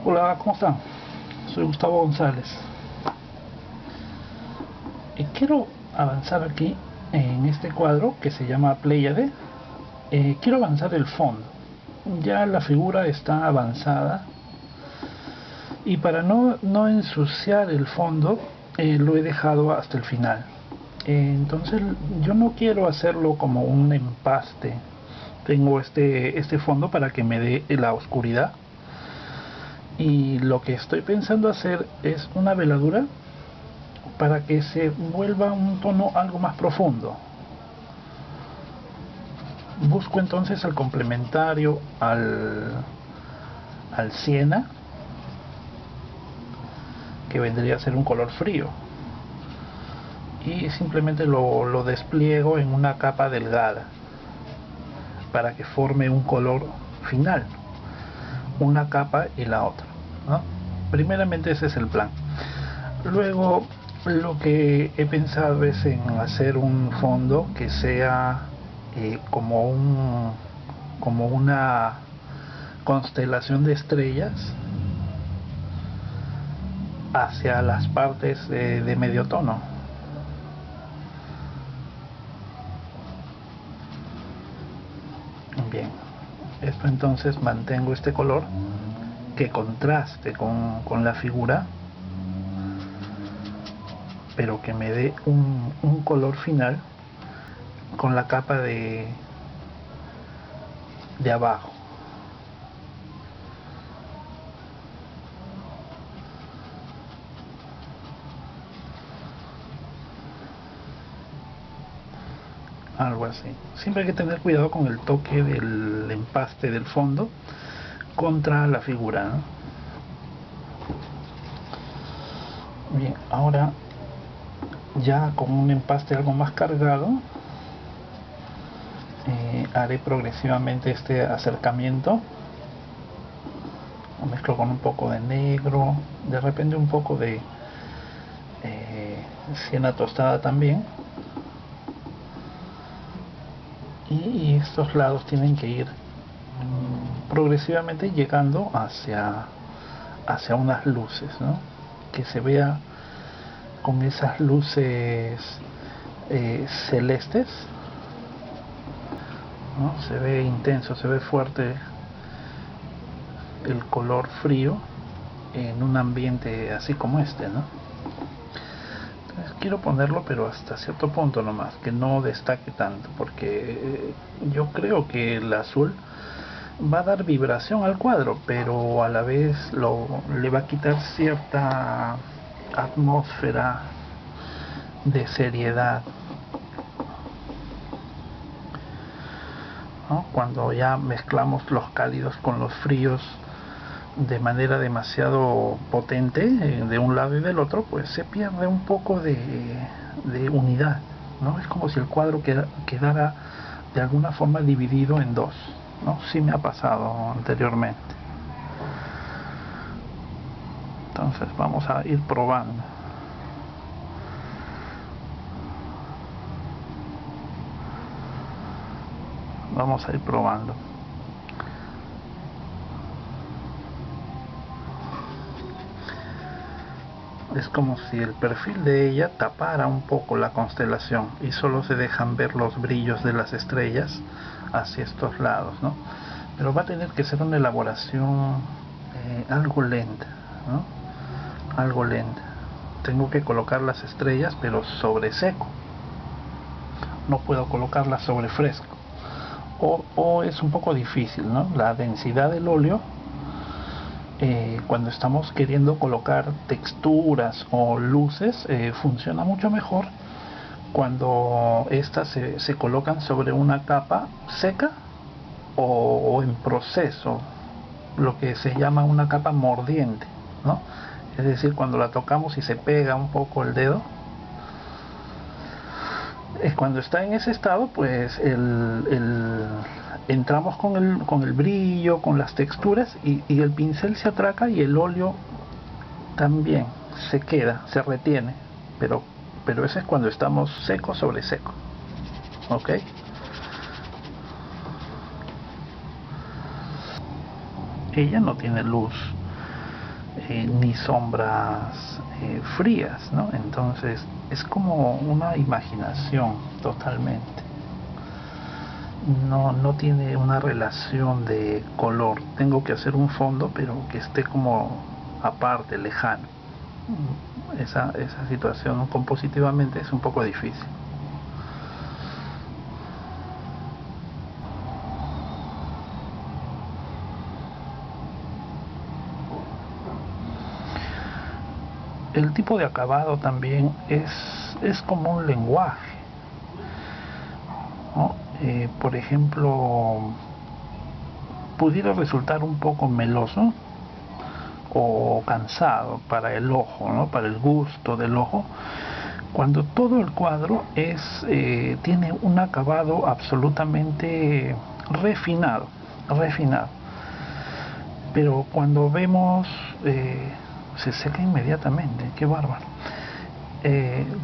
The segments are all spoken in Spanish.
Hola, ¿cómo están? Soy Gustavo González. Quiero avanzar aquí en este cuadro que se llama Pléyade. Quiero avanzar el fondo. Ya la figura está avanzada y para no ensuciar el fondo lo he dejado hasta el final. Entonces yo no quiero hacerlo como un empaste. Tengo este fondo para que me dé la oscuridad. Y lo que estoy pensando hacer es una veladura para que se vuelva un tono algo más profundo. Busco entonces al complementario al siena, que vendría a ser un color frío, y simplemente lo despliego en una capa delgada para que forme un color final, una capa y la otra, ¿no? Primeramente ese es el plan. Luego lo que he pensado es en hacer un fondo que sea como una constelación de estrellas hacia las partes de medio tono. Bien, esto entonces mantengo este color que contraste con la figura, pero que me dé un color final con la capa de abajo. Algo así. Siempre hay que tener cuidado con el toque del empaste del fondo contra la figura, ¿no? Bien, ahora ya con un empaste algo más cargado haré progresivamente este acercamiento. Lo mezclo con un poco de negro, de repente un poco de siena tostada también, y estos lados tienen que ir progresivamente llegando hacia unas luces, ¿no? Que se vea con esas luces celestes, ¿no? Se ve intenso, se ve fuerte el color frío en un ambiente así como este, ¿no? Entonces quiero ponerlo, pero hasta cierto punto nomás, que no destaque tanto, porque yo creo que el azul va a dar vibración al cuadro, pero a la vez le va a quitar cierta atmósfera de seriedad, ¿no? Cuando ya mezclamos los cálidos con los fríos de manera demasiado potente de un lado y del otro, pues se pierde un poco de unidad, ¿no? Es como si el cuadro quedara de alguna forma dividido en dos, ¿no? Sí me ha pasado anteriormente. Entonces vamos a ir probando. Vamos a ir probando. Es como si el perfil de ella tapara un poco la constelación y solo se dejan ver los brillos de las estrellas hacia estos lados, ¿no? Pero va a tener que ser una elaboración algo lenta, ¿no? Algo lenta. Tengo que colocar las estrellas, pero sobre seco. No puedo colocarlas sobre fresco. O es un poco difícil, ¿no? La densidad del óleo, cuando estamos queriendo colocar texturas o luces, funciona mucho mejor cuando estas se colocan sobre una capa seca o en proceso, lo que se llama una capa mordiente, ¿no? Es decir, cuando la tocamos y se pega un poco el dedo, cuando está en ese estado, pues entramos con el brillo, con las texturas, y el pincel se atraca y el óleo también se queda, se retiene, pero eso es cuando estamos seco sobre seco, ¿ok? Ella no tiene luz, ni sombras frías, ¿no? Entonces es como una imaginación totalmente. No tiene una relación de color. Tengo que hacer un fondo, pero que esté como aparte, lejano. Esa situación compositivamente es un poco difícil. El tipo de acabado también es como un lenguaje, ¿no? Por ejemplo, pudiera resultar un poco meloso o cansado para el ojo, ¿no? Para el gusto del ojo, cuando todo el cuadro tiene un acabado absolutamente refinado. Pero cuando vemos, se seca inmediatamente, qué bárbaro.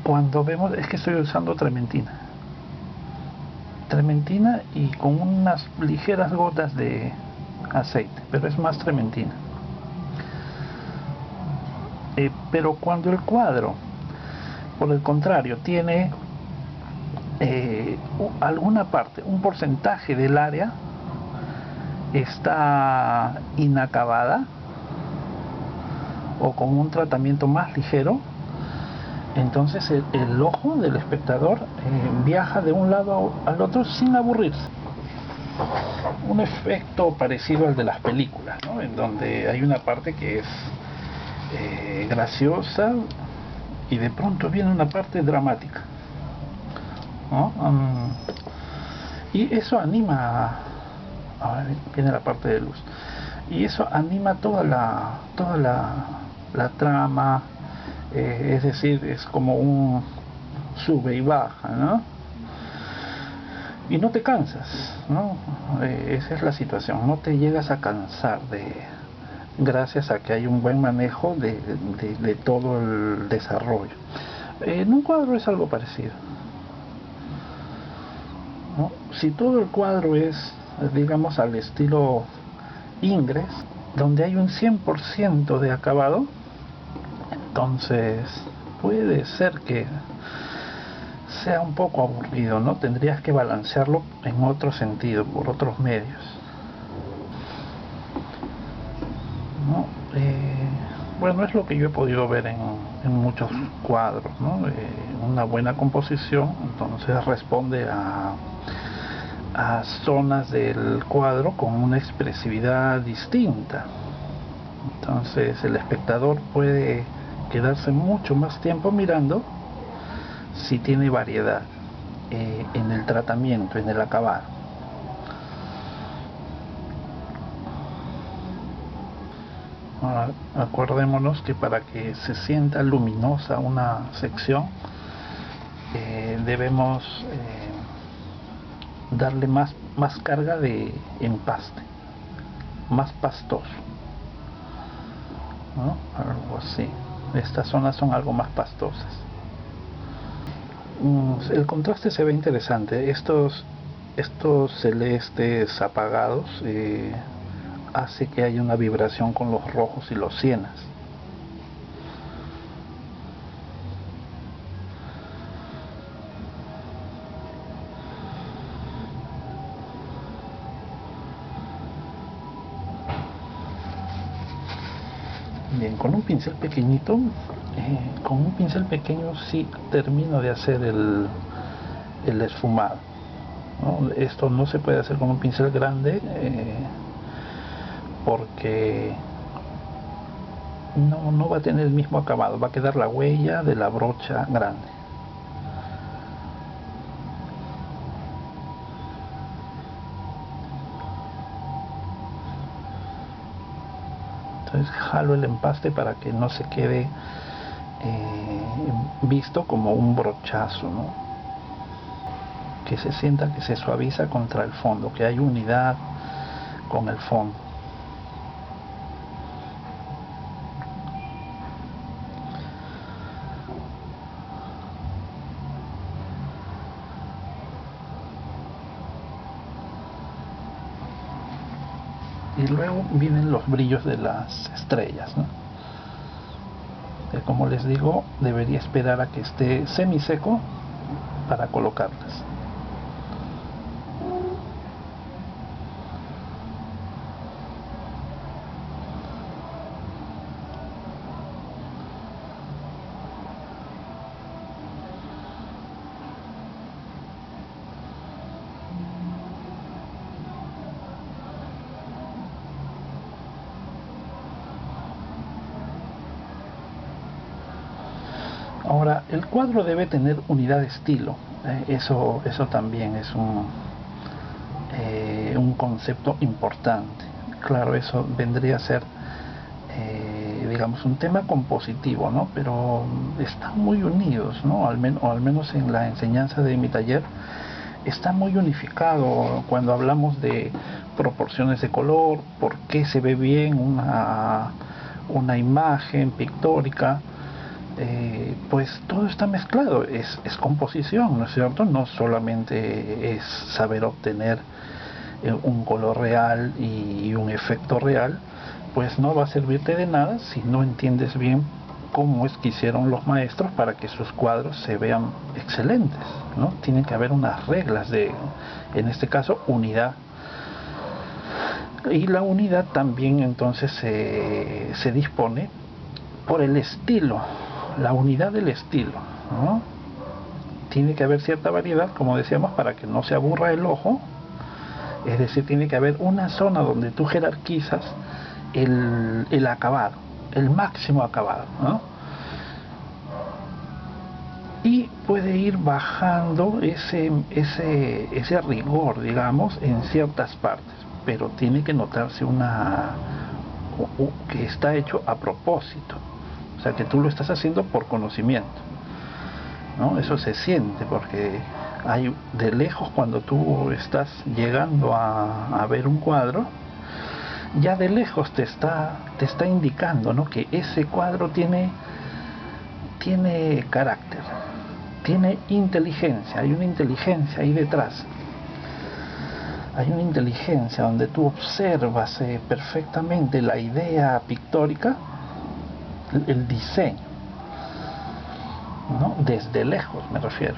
Cuando vemos, es que estoy usando trementina y con unas ligeras gotas de aceite, pero es más trementina. Pero cuando el cuadro, por el contrario, tiene alguna parte, un porcentaje del área está inacabada o con un tratamiento más ligero, entonces el ojo del espectador viaja de un lado al otro sin aburrirse. Un efecto parecido al de las películas, ¿no? En donde hay una parte que es graciosa y de pronto viene una parte dramática, ¿no? Y eso anima. Ahora viene la parte de luz y eso anima toda la trama, es decir, es como un sube y baja, ¿no? Y no te cansas, ¿no? Esa es la situación, no te llegas a cansar gracias a que hay un buen manejo de todo el desarrollo. En un cuadro es algo parecido, ¿no? Si todo el cuadro es, digamos, al estilo Ingres, donde hay un 100% de acabado, entonces puede ser que sea un poco aburrido, ¿no? Tendrías que balancearlo en otro sentido, por otros medios, ¿no? Bueno, es lo que yo he podido ver en muchos cuadros, ¿no? Una buena composición, entonces responde a zonas del cuadro con una expresividad distinta. Entonces el espectador puede quedarse mucho más tiempo mirando si tiene variedad en el tratamiento, en el acabado. Ahora, acordémonos que para que se sienta luminosa una sección debemos darle más carga de empaste, más pastoso, ¿no? Algo así. Estas zonas son algo más pastosas. El contraste se ve interesante. Estos celestes apagados hace que haya una vibración con los rojos y los sienas. Bien, con un pincel pequeñito, con un pincel pequeño sí termino de hacer el esfumado, ¿no? Esto no se puede hacer con un pincel grande porque no va a tener el mismo acabado, va a quedar la huella de la brocha grande. Entonces jalo el empaste para que no se quede visto como un brochazo, ¿no? Que se sienta que se suaviza contra el fondo, que hay unidad con el fondo. Y luego vienen los brillos de las estrellas, ¿no? Como les digo, debería esperar a que esté semiseco para colocarlas. Ahora, el cuadro debe tener unidad de estilo. Eso también es un concepto importante. Claro, eso vendría a ser, digamos, un tema compositivo, ¿no? Pero están muy unidos, ¿no? O al menos en la enseñanza de mi taller está muy unificado cuando hablamos de proporciones de color, por qué se ve bien una imagen pictórica. Pues todo está mezclado, es composición, ¿no es cierto? No solamente es saber obtener un color real y un efecto real, pues no va a servirte de nada si no entiendes bien cómo es que hicieron los maestros para que sus cuadros se vean excelentes, ¿no? Tienen que haber unas reglas de, en este caso, unidad. Y la unidad también entonces se dispone por el estilo, la unidad del estilo, ¿no? Tiene que haber cierta variedad, como decíamos, para que no se aburra el ojo. Es decir, tiene que haber una zona donde tú jerarquizas el acabado, el máximo acabado, ¿no? Y puede ir bajando ese rigor, digamos, en ciertas partes, pero tiene que notarse que está hecho a propósito. O sea, que tú lo estás haciendo por conocimiento, ¿no? Eso se siente porque hay de lejos, cuando tú estás llegando a ver un cuadro, ya de lejos te está indicando, ¿no? Que ese cuadro tiene carácter, tiene inteligencia, hay una inteligencia ahí detrás. Hay una inteligencia donde tú observas perfectamente la idea pictórica, el diseño, ¿no? Desde lejos me refiero.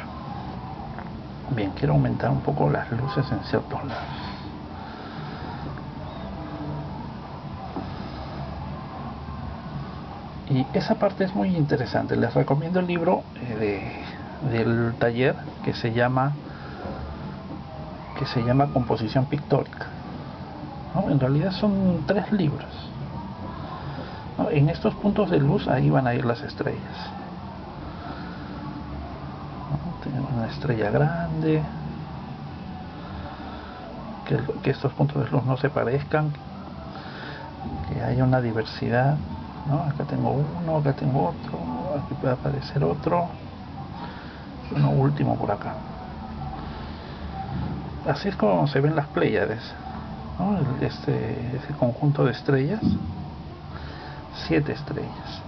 Bien, quiero aumentar un poco las luces en ciertos lados. Y esa parte es muy interesante. Les recomiendo el libro del taller que se llama Composición Pictórica, ¿no? En realidad son 3 libros, ¿no? En estos puntos de luz ahí van a ir las estrellas, ¿no? Tenemos una estrella grande, que estos puntos de luz no se parezcan, que haya una diversidad, ¿no? Acá tengo uno, acá tengo otro, aquí puede aparecer otro, uno último por acá. Así es como se ven las Pléyades, ¿no? Ese conjunto de estrellas, 7 estrellas.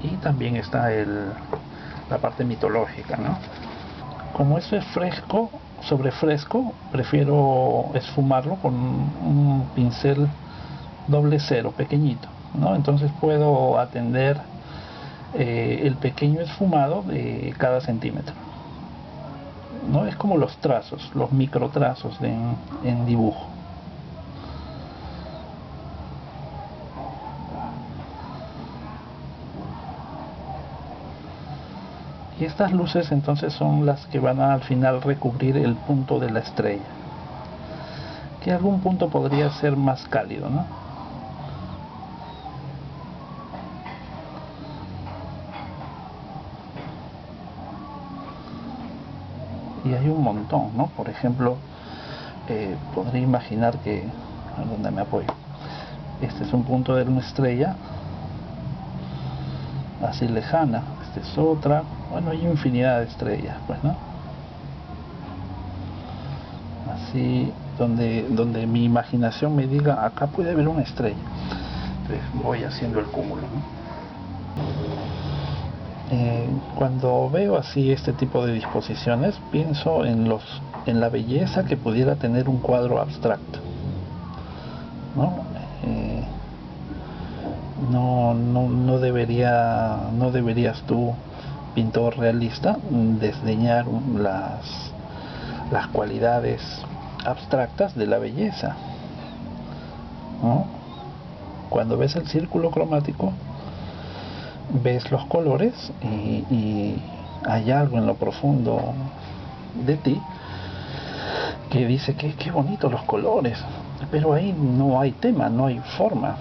Y también está la parte mitológica, ¿no? Como esto es fresco sobre fresco, prefiero esfumarlo con un pincel 00 pequeñito, ¿no? Entonces puedo atender el pequeño esfumado de cada centímetro, ¿no? Es como los trazos, los microtrazos en dibujo. Y estas luces entonces son las que van a, al final, recubrir el punto de la estrella, que algún punto podría ser más cálido, ¿no? Y hay un montón, ¿no? Por ejemplo, podría imaginar que, a donde me apoyo, este es un punto de una estrella así lejana, este es otra, bueno, hay infinidad de estrellas, pues, ¿no? Así, donde mi imaginación me diga, acá puede haber una estrella, entonces voy haciendo el cúmulo, ¿no? Cuando veo así este tipo de disposiciones, pienso en la belleza que pudiera tener un cuadro abstracto, ¿no? No deberías tú, pintor realista, desdeñar las cualidades abstractas de la belleza, ¿no? Cuando ves el círculo cromático, ves los colores y hay algo en lo profundo de ti que dice que qué bonitos los colores, pero ahí no hay tema, no hay forma,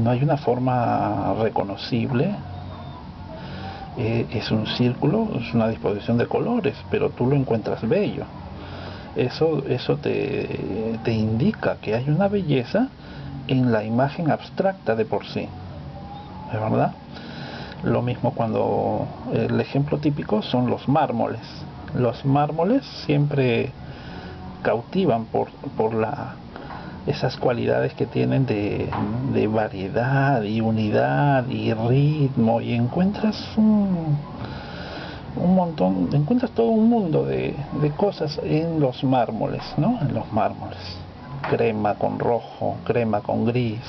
no hay una forma reconocible. Es un círculo, es una disposición de colores, pero tú lo encuentras bello. Eso te indica que hay una belleza en la imagen abstracta de por sí, ¿es verdad? Lo mismo cuando el ejemplo típico son los mármoles. Los mármoles siempre cautivan por esas cualidades que tienen de variedad y unidad y ritmo, y encuentras un montón, encuentras todo un mundo de cosas en los mármoles, ¿no? En los mármoles, crema con rojo, crema con gris,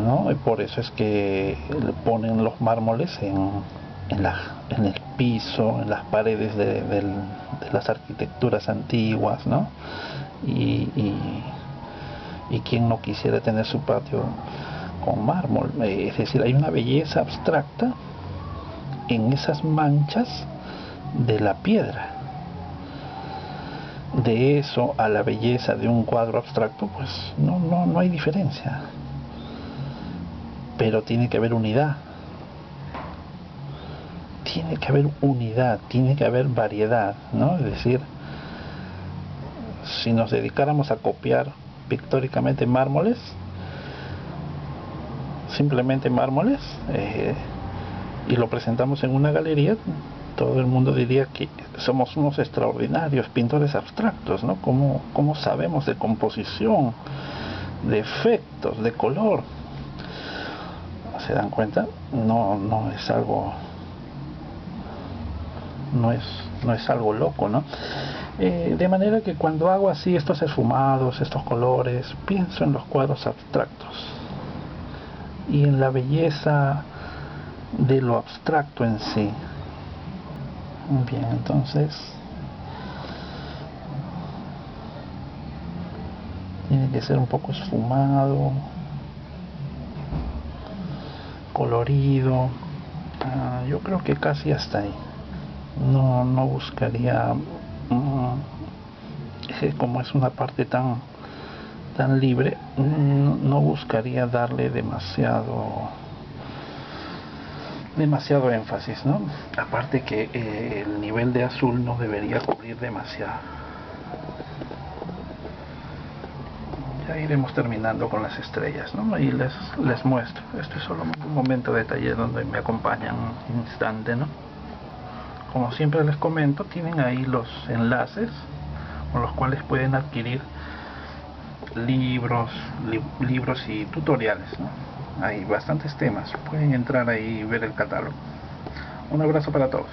¿no? Y por eso es que ponen los mármoles en el piso, en las paredes de las arquitecturas antiguas, ¿no? Y quién no quisiera tener su patio con mármol. Es decir, hay una belleza abstracta en esas manchas de la piedra. De eso a la belleza de un cuadro abstracto, pues no hay diferencia. Pero tiene que haber unidad. Tiene que haber unidad, tiene que haber variedad, ¿no? Es decir, si nos dedicáramos a copiar pictóricamente mármoles, simplemente mármoles, y lo presentamos en una galería, todo el mundo diría que somos unos extraordinarios pintores abstractos, ¿no? ¿Cómo sabemos de composición, de efectos, de color? ¿Se dan cuenta? No es algo, no es algo loco, ¿no? De manera que cuando hago así estos esfumados, estos colores, pienso en los cuadros abstractos y en la belleza de lo abstracto en sí. Bien, entonces tiene que ser un poco esfumado, colorido. Yo creo que casi hasta ahí. No buscaría, como es una parte tan libre, no buscaría darle demasiado énfasis, ¿no? Aparte que el nivel de azul no debería cubrir demasiado. Ya iremos terminando con las estrellas, ¿no? Y les muestro. Esto es solo un momento de taller donde me acompañan un instante, ¿no? Como siempre les comento, tienen ahí los enlaces con los cuales pueden adquirir libros y tutoriales, ¿no? Hay bastantes temas, pueden entrar ahí y ver el catálogo. Un abrazo para todos.